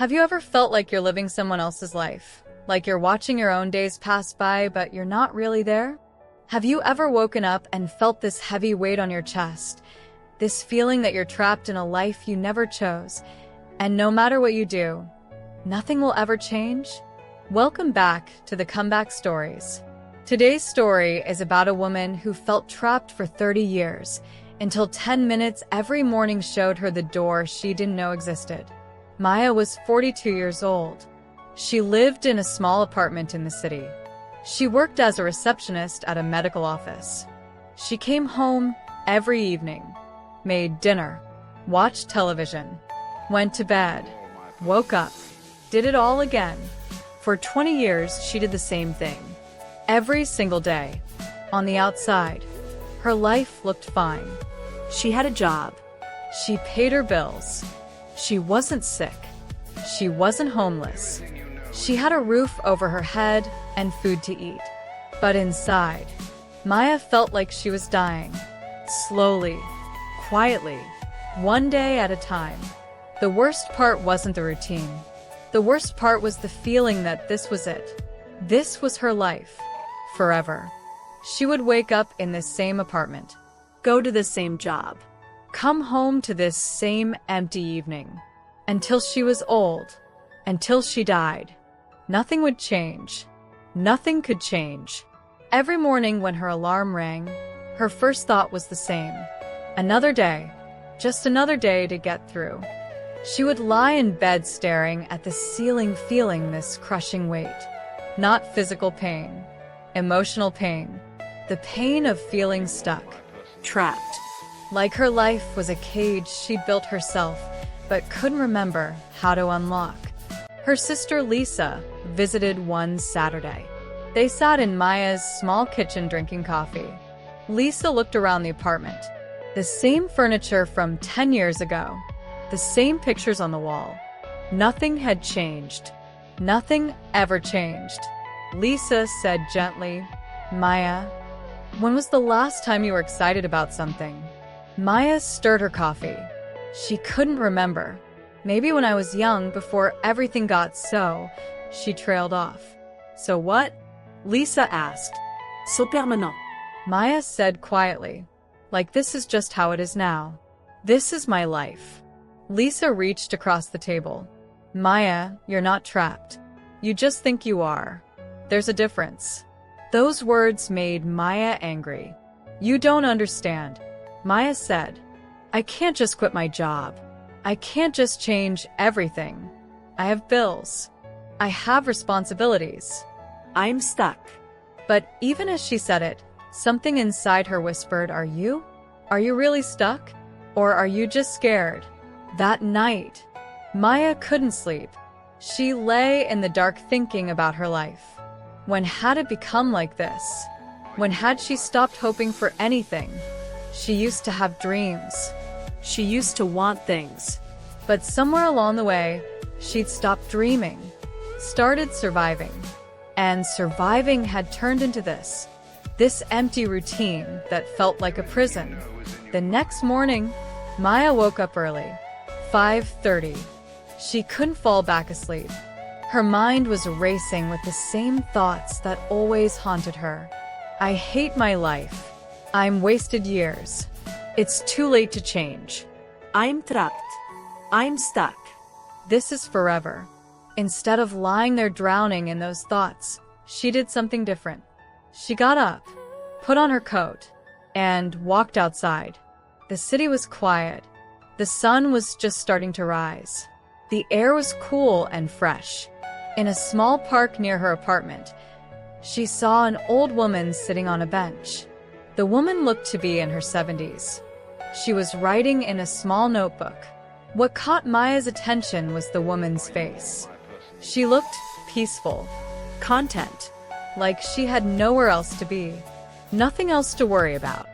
Have you ever felt like you're living someone else's life? Like you're watching your own days pass by, but you're not really there? Have you ever woken up and felt this heavy weight on your chest? This feeling that you're trapped in a life you never chose, and no matter what you do, nothing will ever change? Welcome back to the Comeback Stories. Today's story is about a woman who felt trapped for 30 years, until 10 minutes every morning showed her the door she didn't know existed. Maya was 42 years old. She lived in a small apartment in the city. She worked as a receptionist at a medical office. She came home every evening, made dinner, watched television, went to bed, woke up, did it all again. For 20 years, she did the same thing. Every single day. On the outside, her life looked fine. She had a job. She paid her bills. She wasn't sick. She wasn't homeless. She had a roof over her head and food to eat. But inside, Maya felt like she was dying. Slowly, quietly, one day at a time. The worst part wasn't the routine. The worst part was the feeling that this was it. This was her life. Forever. She would wake up in this same apartment, go to the same job, come home to this same empty evening, until she was old, until she died. Nothing would change. Nothing could change. Every morning when her alarm rang, her first thought was the same. Another day. Just another day to get through. She would lie in bed staring at the ceiling, feeling this crushing weight. Not physical pain. Emotional pain. The pain of feeling stuck. Trapped. Like her life was a cage she'd built herself, but couldn't remember how to unlock. Her sister Lisa visited one Saturday. They sat in Maya's small kitchen drinking coffee. Lisa looked around the apartment. The same furniture from 10 years ago. The same pictures on the wall. Nothing had changed. Nothing ever changed. Lisa said gently, "Maya, when was the last time you were excited about something?" Maya stirred her coffee. She couldn't remember. Maybe when I was young, before everything got so, she trailed off. So what? Lisa asked. So permanent. Maya said quietly, like this is just how it is now. This is my life. Lisa reached across the table. Maya, you're not trapped. You just think you are. There's a difference. Those words made Maya angry. You don't understand. Maya said, I can't just quit my job. I can't just change everything. I have bills. I have responsibilities. I'm stuck. But even as she said it, something inside her whispered, Are you? Are you really stuck? Or are you just scared? That night, Maya couldn't sleep. She lay in the dark thinking about her life. When had it become like this? When had she stopped hoping for anything? She used to have dreams. She used to want things. But somewhere along the way, she'd stopped dreaming, started surviving. And surviving had turned into this empty routine that felt like a prison. The next morning, Maya woke up early, 5:30. She couldn't fall back asleep. Her mind was racing with the same thoughts that always haunted her. I hate my life. I'm wasted years. It's too late to change. I'm trapped. I'm stuck. This is forever. Instead of lying there drowning in those thoughts, she did something different. She got up, put on her coat, and walked outside. The city was quiet. The sun was just starting to rise. The air was cool and fresh. In a small park near her apartment, she saw an old woman sitting on a bench. The woman looked to be in her 70s. She was writing in a small notebook. What caught Maya's attention was the woman's face. She looked peaceful, content, like she had nowhere else to be, nothing else to worry about.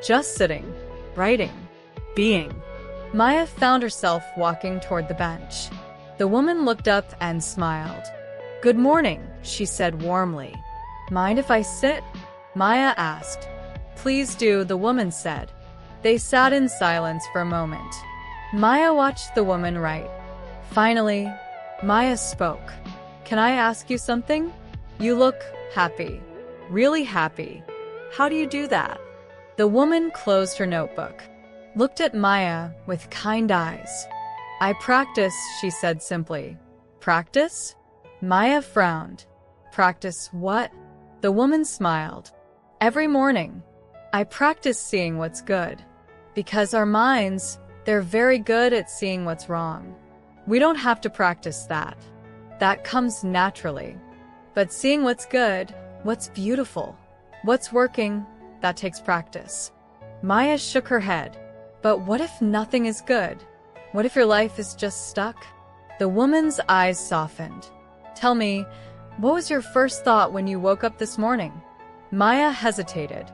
Just sitting, writing, being. Maya found herself walking toward the bench. The woman looked up and smiled. Good morning, she said warmly. Mind if I sit? Maya asked. Please do, the woman said. They sat in silence for a moment. Maya watched the woman write. Finally, Maya spoke. Can I ask you something? You look happy. Really happy. How do you do that? The woman closed her notebook, looked at Maya with kind eyes. I practice, she said simply. Practice? Maya frowned. Practice what? The woman smiled. Every morning, I practice seeing what's good. Because our minds, they're very good at seeing what's wrong. We don't have to practice that. That comes naturally. But seeing what's good, what's beautiful, what's working, that takes practice. Maya shook her head. But what if nothing is good? What if your life is just stuck? The woman's eyes softened. Tell me, what was your first thought when you woke up this morning? Maya hesitated.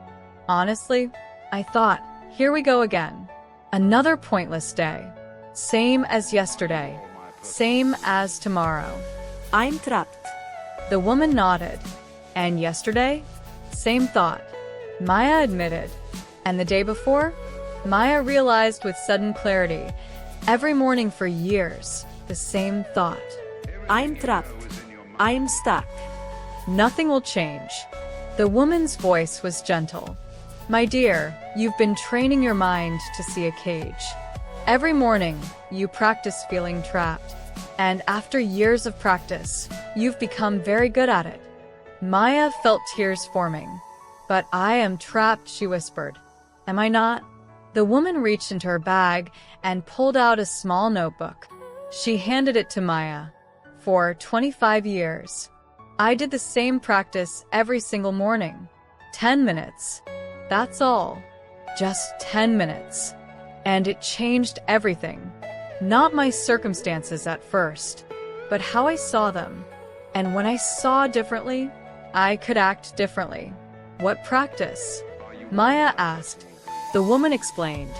Honestly, I thought, here we go again. Another pointless day. Same as yesterday. Same as tomorrow. I'm trapped. The woman nodded. And yesterday? Same thought. Maya admitted. And the day before? Maya realized with sudden clarity. Every morning for years, the same thought. I'm trapped. I'm stuck. Nothing will change. The woman's voice was gentle. My dear, you've been training your mind to see a cage. Every morning, you practice feeling trapped. And after years of practice, you've become very good at it. Maya felt tears forming. But I am trapped, she whispered. Am I not? The woman reached into her bag and pulled out a small notebook. She handed it to Maya. For 25 years, I did the same practice every single morning. 10 minutes. That's all. Just 10 minutes. And it changed everything. Not my circumstances at first, but how I saw them. And when I saw differently, I could act differently. What practice? Maya asked. The woman explained.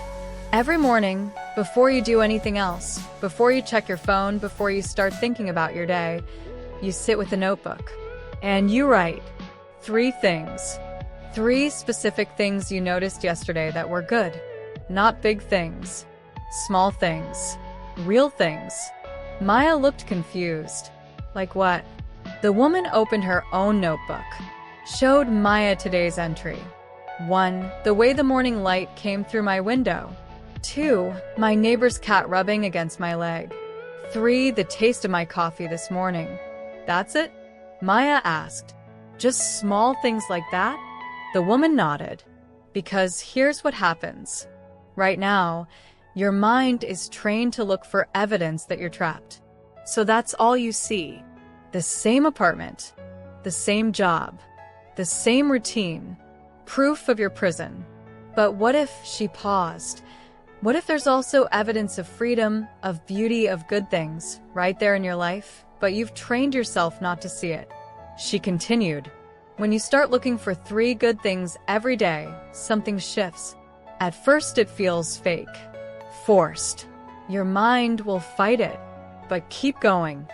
Every morning, before you do anything else, before you check your phone, before you start thinking about your day, you sit with a notebook. And you write 3 things. 3 specific things you noticed yesterday that were good. Not big things. Small things. Real things. Maya looked confused. Like what? The woman opened her own notebook. Showed Maya today's entry. 1. The way the morning light came through my window. 2. My neighbor's cat rubbing against my leg. 3. The taste of my coffee this morning. That's it? Maya asked. Just small things like that? The woman nodded. Because here's what happens. Right now, your mind is trained to look for evidence that you're trapped. So that's all you see. The same apartment. The same job. The same routine. Proof of your prison. But what if, she paused, what if there's also evidence of freedom, of beauty, of good things, right there in your life, but you've trained yourself not to see it? She continued. When you start looking for 3 good things every day, something shifts. At first it feels fake, forced. Your mind will fight it, but keep going.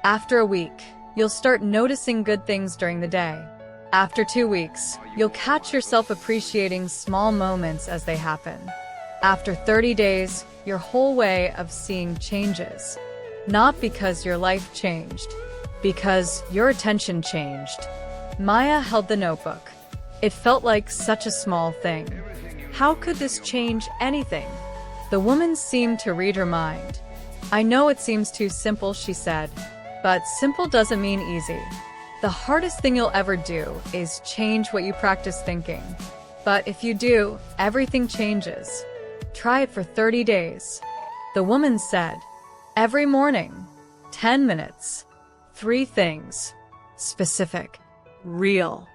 After a week, you'll start noticing good things during the day. After 2 weeks, you'll catch yourself appreciating small moments as they happen. After 30 days, your whole way of seeing changes. Not because your life changed, because your attention changed. Maya held the notebook. It felt like such a small thing. How could this change anything? The woman seemed to read her mind. I know it seems too simple, she said, but simple doesn't mean easy. The hardest thing you'll ever do is change what you practice thinking. But if you do, everything changes. Try it for 30 days. The woman said, every morning, 10 minutes, 3 things, specific, real.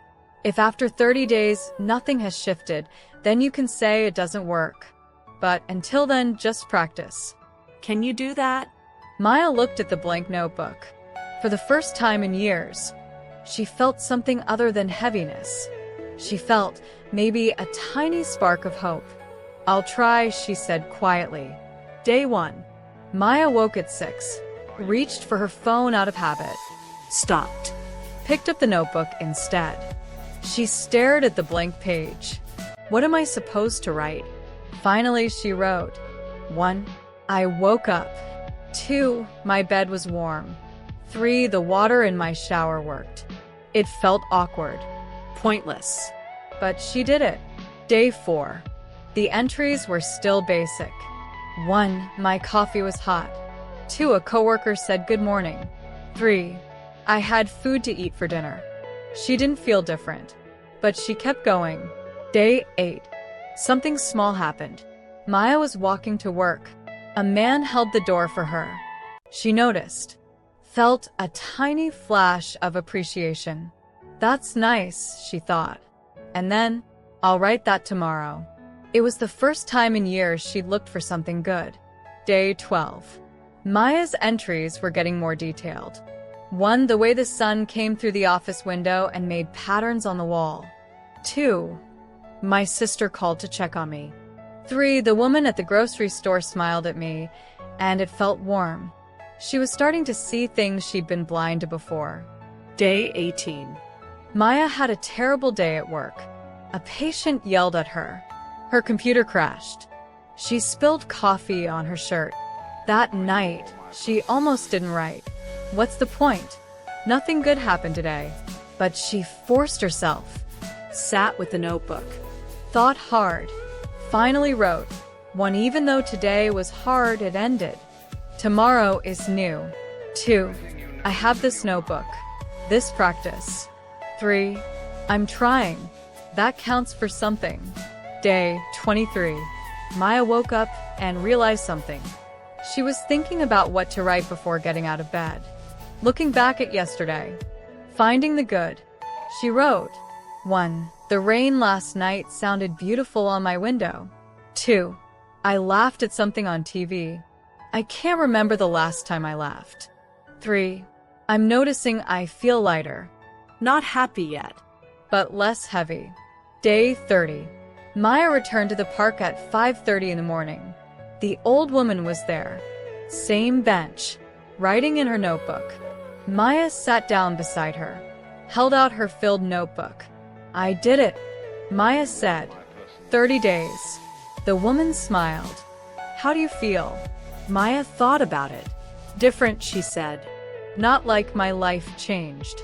If after 30 days nothing has shifted, then you can say it doesn't work. But until then, just practice. Can you do that? Maya looked at the blank notebook. For the first time in years, she felt something other than heaviness. She felt maybe a tiny spark of hope. I'll try, she said quietly. Day 1. Maya woke at 6, reached for her phone out of habit, Stopped. picked up the notebook instead. She stared at the blank page. What am I supposed to write? Finally, she wrote. 1. I woke up. 2. My bed was warm. 3. The water in my shower worked. It felt awkward, Pointless. but she did it. Day 4. The entries were still basic. 1. My coffee was hot. 2. A coworker said good morning. 3. I had food to eat for dinner. She didn't feel different, but she kept going. Day 8. Something small happened. Maya was walking to work. A man held the door for her. She noticed, felt a tiny flash of appreciation. That's nice, she thought. And then, I'll write that tomorrow. It was the first time in years she'd looked for something good. Day 12. Maya's entries were getting more detailed. 1. The way the sun came through the office window and made patterns on the wall. 2. My sister called to check on me. 3. The woman at the grocery store smiled at me, and it felt warm. She was starting to see things she'd been blind to before. Day 18. Maya had a terrible day at work. A patient yelled at her. Her computer crashed. She spilled coffee on her shirt. That night, she almost didn't write. What's the point? Nothing good happened today. But she forced herself. Sat with the notebook. Thought hard. Finally wrote. 1. Even though today was hard, it ended. Tomorrow is new. 2. I have this notebook. This practice. 3. I'm trying. That counts for something. Day 23. Maya woke up and realized something. She was thinking about what to write before getting out of bed. Looking back at yesterday. Finding the good. She wrote. 1. The rain last night sounded beautiful on my window. 2. I laughed at something on TV. I can't remember the last time I laughed. 3. I'm noticing I feel lighter. Not happy yet. But less heavy. Day 30. Maya returned to the park at 5:30 in the morning. The old woman was there. Same bench. Writing in her notebook. Maya sat down beside her. Held out her filled notebook. I did it, Maya said. 30 days. The woman smiled. How do you feel? Maya thought about it. Different, she said. Not like my life changed,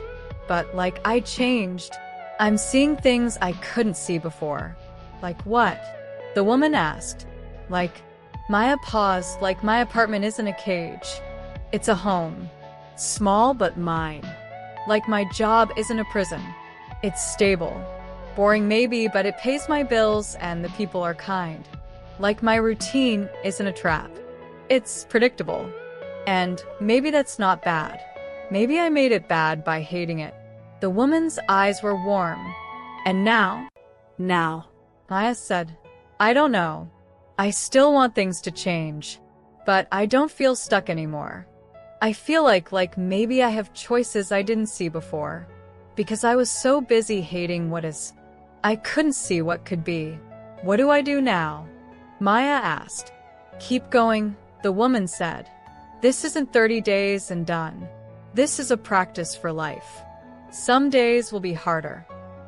but like I changed. I'm seeing things I couldn't see before. Like what? The woman asked. Like, Maya paused. Like my apartment isn't a cage. It's a home. Small but mine. Like my job isn't a prison. It's stable. Boring maybe, but it pays my bills and the people are kind. Like my routine isn't a trap. It's predictable. And maybe that's not bad. Maybe I made it bad by hating it. The woman's eyes were warm. And now? Now. Maya said, I don't know. I still want things to change. But I don't feel stuck anymore. I feel like maybe I have choices I didn't see before. Because I was so busy hating what is. I couldn't see what could be. What do I do now? Maya asked. Keep going, the woman said. This isn't 30 days and done. This is a practice for life. Some days will be harder.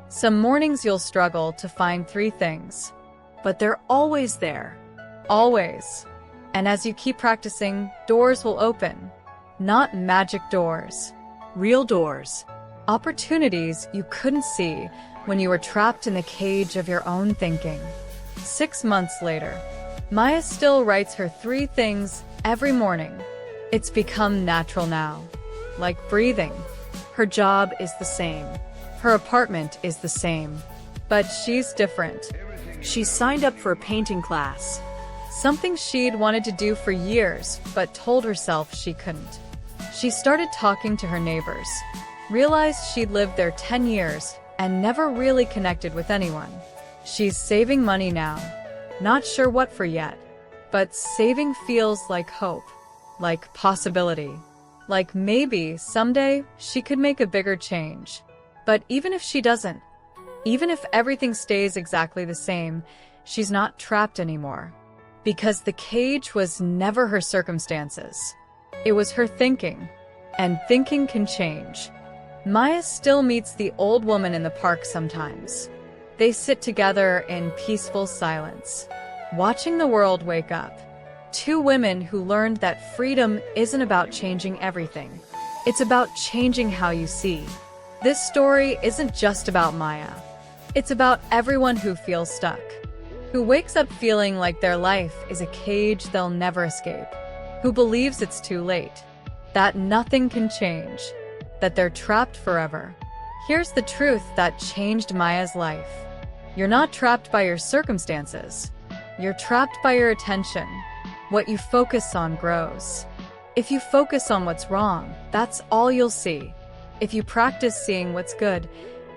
Some mornings you'll struggle to find 3 things. But they're always there. Always. And as you keep practicing, doors will open. Not magic doors. Real doors. Opportunities you couldn't see when you were trapped in the cage of your own thinking. 6 months later, Maya still writes her 3 things every morning. It's become natural now. Like breathing. Her job is the same. Her apartment is the same. But she's different. She signed up for a painting class. Something she'd wanted to do for years, but told herself she couldn't. She started talking to her neighbors. Realized she'd lived there 10 years and never really connected with anyone. She's saving money now. Not sure what for yet. But saving feels like hope. Like possibility. Like maybe someday she could make a bigger change. But even if she doesn't, even if everything stays exactly the same, she's not trapped anymore. Because the cage was never her circumstances. It was her thinking. And thinking can change. Maya still meets the old woman in the park sometimes. They sit together in peaceful silence, watching the world wake up. 2 women who learned that freedom isn't about changing everything. It's about changing how you see. This story isn't just about Maya. It's about everyone who feels stuck, who wakes up feeling like their life is a cage they'll never escape, who believes it's too late, that nothing can change, that they're trapped forever. Here's the truth that changed Maya's life. You're not trapped by your circumstances. You're trapped by your attention. What you focus on grows. If you focus on what's wrong, that's all you'll see. If you practice seeing what's good,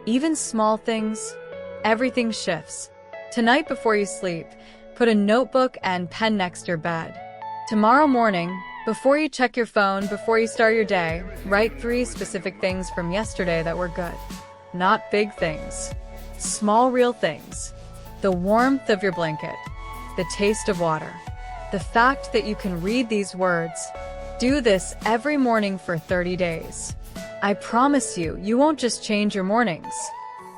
even small things, everything shifts. Tonight before you sleep, put a notebook and pen next your bed. Tomorrow morning, before you check your phone, before you start your day, write 3 specific things from yesterday that were good. Not big things. Small, real things. The warmth of your blanket. The taste of water. The fact that you can read these words. Do this every morning for 30 days. I promise you, you won't just change your mornings.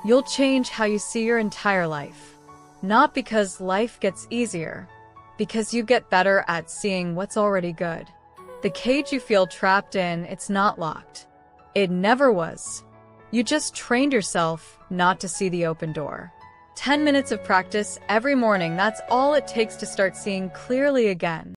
You'll change how you see your entire life. Not because life gets easier, because you get better at seeing what's already good. The cage you feel trapped in, it's not locked. It never was. You just trained yourself not to see the open door. 10 minutes of practice every morning, that's all it takes to start seeing clearly again.